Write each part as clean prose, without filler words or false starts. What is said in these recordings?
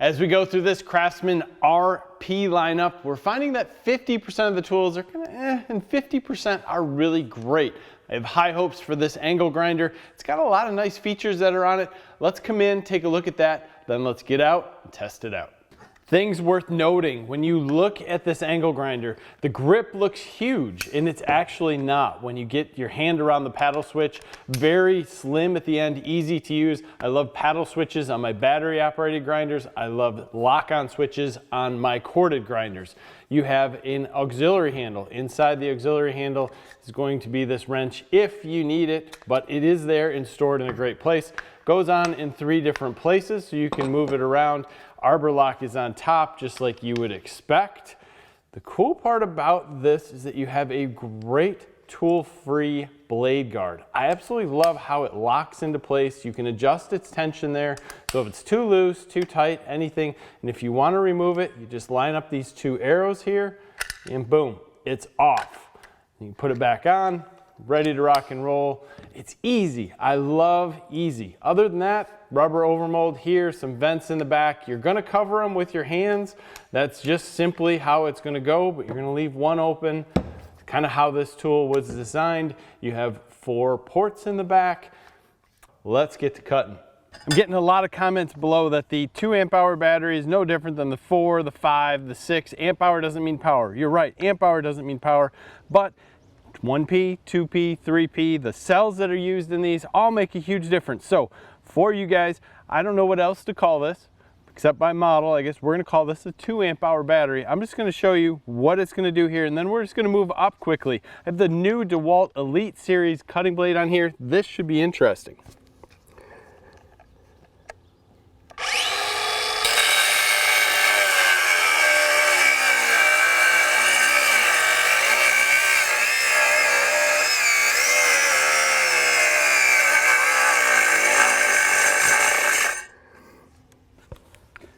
As we go through this CRAFTSMAN RP lineup, we're finding that 50% of the tools are kind of and 50% are really great. I have high hopes for this angle grinder. It's got a lot of nice features that are on it. Let's come in, take a look at that, then let's get out and test it out. Things worth noting, when you look at this angle grinder, the grip looks huge and it's actually not. When you get your hand around the paddle switch, very slim at the end, easy to use. I love paddle switches on my battery operated grinders. I love lock-on switches on my corded grinders. You have an auxiliary handle. Inside the auxiliary handle is going to be this wrench if you need it, but it is there and stored in a great place. Goes on in 3 different places so you can move it around. Arbor Lock is on top, just like you would expect. The cool part about this is that you have a great tool-free blade guard. I absolutely love how it locks into place. You can adjust its tension there. So if it's too loose, too tight, anything, and if you want to remove it, you just line up these 2 arrows here and boom, it's off. You can put it back on, ready to rock and roll. It's easy. I love easy. Other than that, rubber overmold here, some vents in the back. You're going to cover them with your hands. That's just simply how it's going to go, but you're going to leave one open. Kind of how this tool was designed. You have 4 ports in the back. Let's get to cutting. I'm getting a lot of comments below that the 2 amp hour battery is no different than the 4, the 5, the 6. Amp hour doesn't mean power. You're right, amp hour doesn't mean power, but 1P, 2P, 3P, the cells that are used in these all make a huge difference. So for you guys, I don't know what else to call this except by model. I guess we're going to call this a 2 amp hour battery. I'm just going to show you what it's going to do here, and then we're just going to move up quickly. I have the new DeWalt Elite Series cutting blade on here. This should be interesting.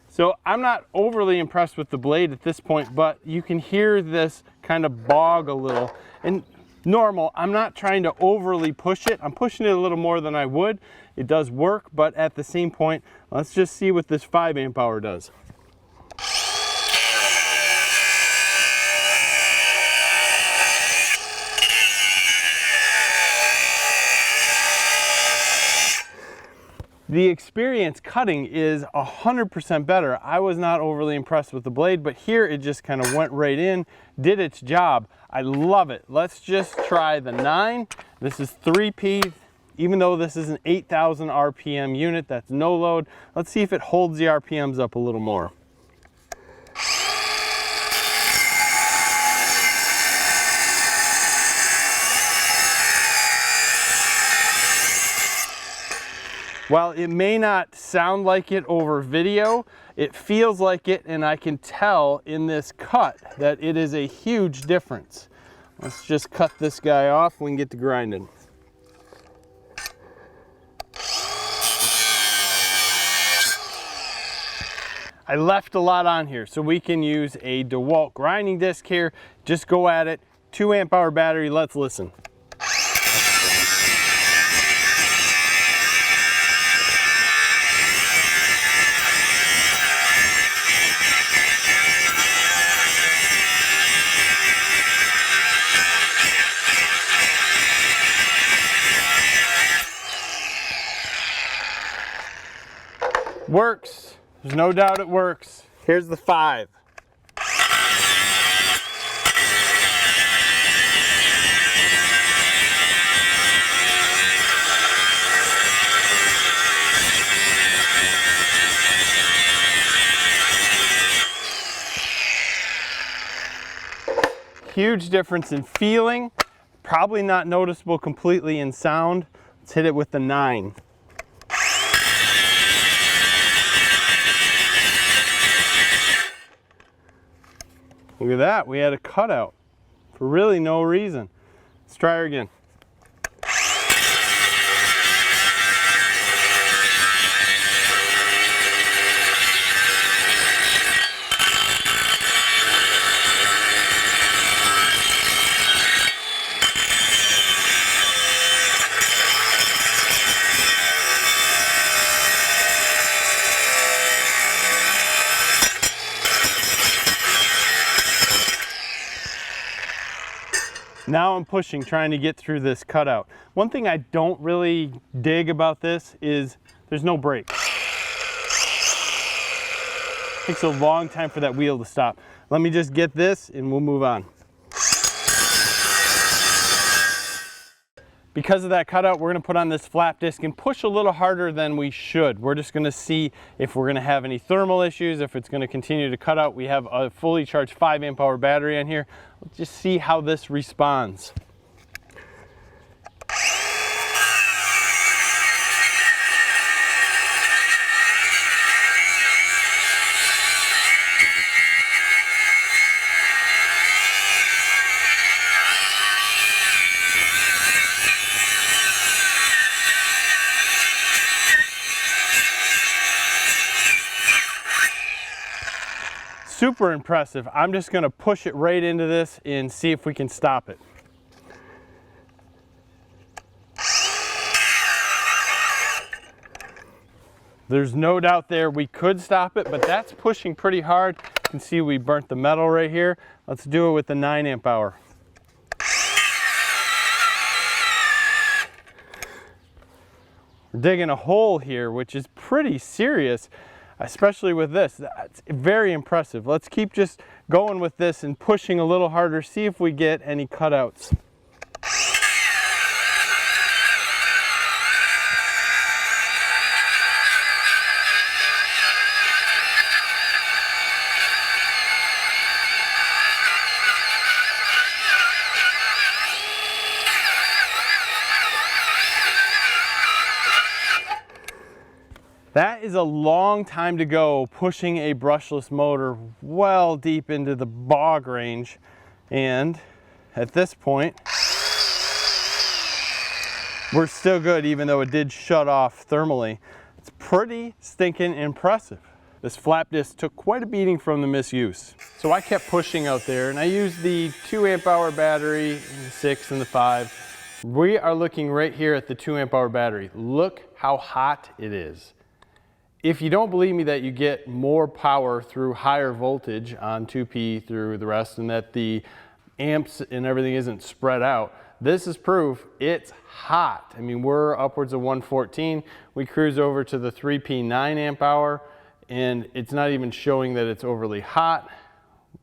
So I'm not overly impressed with the blade at this point, but you can hear this kind of bog a little. And normal, I'm not trying to overly push it. I'm pushing it a little more than I would. It does work, but at the same point, let's just see what this 5 amp hour does. The experience cutting is 100% better. I was not overly impressed with the blade, but here it just kind of went right in, did its job. I love it. Let's just try the 9. This is 3P. Even though this is an 8,000 RPM unit, that's no load. Let's see if it holds the RPMs up a little more. While it may not sound like it over video, it feels like it, and I can tell in this cut that it is a huge difference. Let's just cut this guy off, we can get to grinding. I left a lot on here, so we can use a DeWalt grinding disc here. Just go at it, 2 amp hour battery, let's listen. Works. There's no doubt it works. Here's the 5. Huge difference in feeling. Probably not noticeable completely in sound. Let's hit it with the 9. Look at that, we had a cutout for really no reason. Let's try her again. Now I'm pushing, trying to get through this cutout. One thing I don't really dig about this is there's no brake. It takes a long time for that wheel to stop. Let me just get this and we'll move on. Because of that cutout, we're gonna put on this flap disc and push a little harder than we should. We're just gonna see if we're gonna have any thermal issues, if it's gonna continue to cut out. We have a fully charged 5 amp hour battery on here. Let's just see how this responds. Super impressive. I'm just gonna push it right into this and see if we can stop it. There's no doubt there we could stop it, but that's pushing pretty hard. You can see we burnt the metal right here. Let's do it with the 9 amp hour. We're digging a hole here, which is pretty serious. Especially with this, that's very impressive. Let's keep just going with this and pushing a little harder, see if we get any cutouts. That is a long time to go pushing a brushless motor well deep into the bog range. And at this point, we're still good even though it did shut off thermally. It's pretty stinking impressive. This flap disc took quite a beating from the misuse. So I kept pushing out there and I used the 2 amp hour battery, the 6 and the 5. We are looking right here at the 2 amp hour battery. Look how hot it is. If you don't believe me that you get more power through higher voltage on 2P through the rest and that the amps and everything isn't spread out, this is proof it's hot. I mean, we're upwards of 114. We cruise over to the 3P 9 amp hour and it's not even showing that it's overly hot.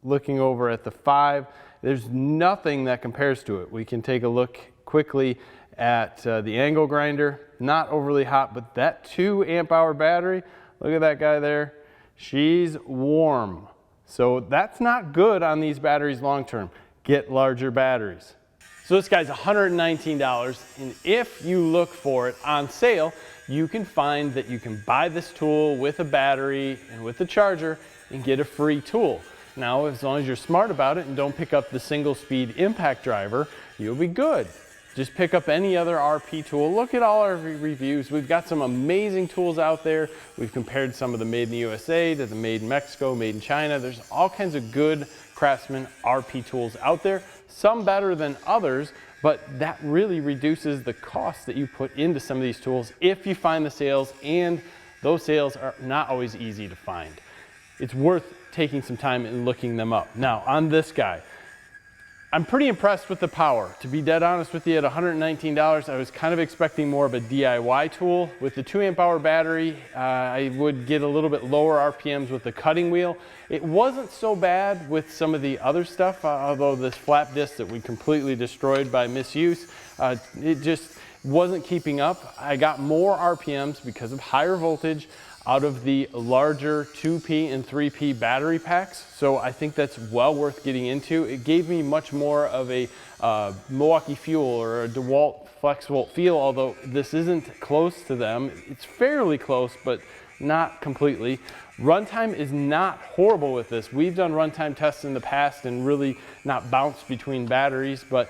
Looking over at the 5, there's nothing that compares to it. We can take a look quickly at the angle grinder. Not overly hot, but that 2 amp hour battery, look at that guy there, she's warm. So that's not good on these batteries long term. Get larger batteries. So this guy's $119, and if you look for it on sale, you can find that you can buy this tool with a battery and with a charger and get a free tool. Now, as long as you're smart about it and don't pick up the single speed impact driver, you'll be good. Just pick up any other RP tool. Look at all our reviews. We've got some amazing tools out there. We've compared some of the made in the USA to the made in Mexico, made in China. There's all kinds of good Craftsman RP tools out there. Some better than others, but that really reduces the cost that you put into some of these tools if you find the sales, and those sales are not always easy to find. It's worth taking some time and looking them up. Now, on this guy, I'm pretty impressed with the power. To be dead honest with you, at $119, I was kind of expecting more of a DIY tool. With the 2 amp hour battery, I would get a little bit lower RPMs with the cutting wheel. It wasn't so bad with some of the other stuff, although this flap disc that we completely destroyed by misuse, it just wasn't keeping up. I got more RPMs because of higher voltage out of the larger 2P and 3P battery packs. So I think that's well worth getting into. It gave me much more of a Milwaukee Fuel or a DeWalt FlexVolt feel, although this isn't close to them. It's fairly close, but not completely. Runtime is not horrible with this. We've done runtime tests in the past and really not bounced between batteries, but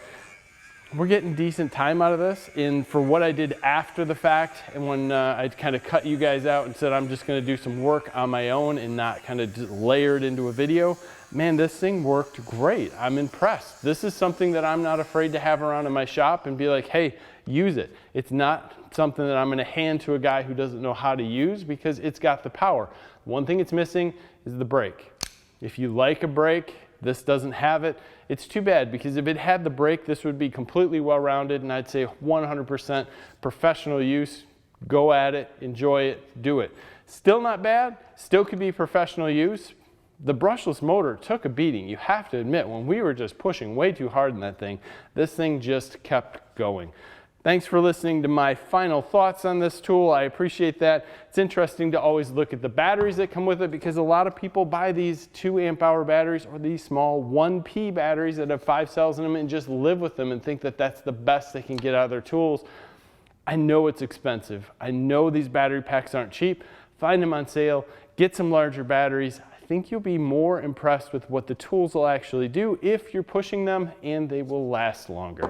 we're getting decent time out of this. And for what I did after the fact, and when I kind of cut you guys out and said I'm just going to do some work on my own and not kind of just layer it into a video, man, this thing worked great. I'm impressed. This is something that I'm not afraid to have around in my shop and be like, hey, use it. It's not something that I'm going to hand to a guy who doesn't know how to use, because it's got the power. One thing it's missing is the brake. If you like a brake, This doesn't have it. It's too bad, because if it had the brake, this would be completely well-rounded, and I'd say 100% professional use. Go at it, enjoy it, do it. Still not bad, still could be professional use. The brushless motor took a beating. You have to admit, when we were just pushing way too hard in that thing, this thing just kept going. Thanks for listening to my final thoughts on this tool. I appreciate that. It's interesting to always look at the batteries that come with it, because a lot of people buy these 2 amp hour batteries or these small 1P batteries that have 5 cells in them and just live with them and think that that's the best they can get out of their tools. I know it's expensive. I know these battery packs aren't cheap. Find them on sale, get some larger batteries. I think you'll be more impressed with what the tools will actually do if you're pushing them, and they will last longer.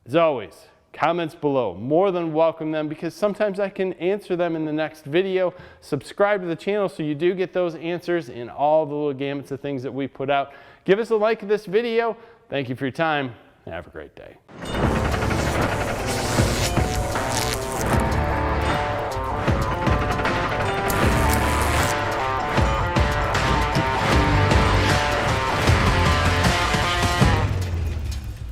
As always, comments below, more than welcome them, because sometimes I can answer them in the next video. Subscribe to the channel so you do get those answers in all the little gamuts of things that we put out. Give us a like of this video. Thank you for your time. Have a great day.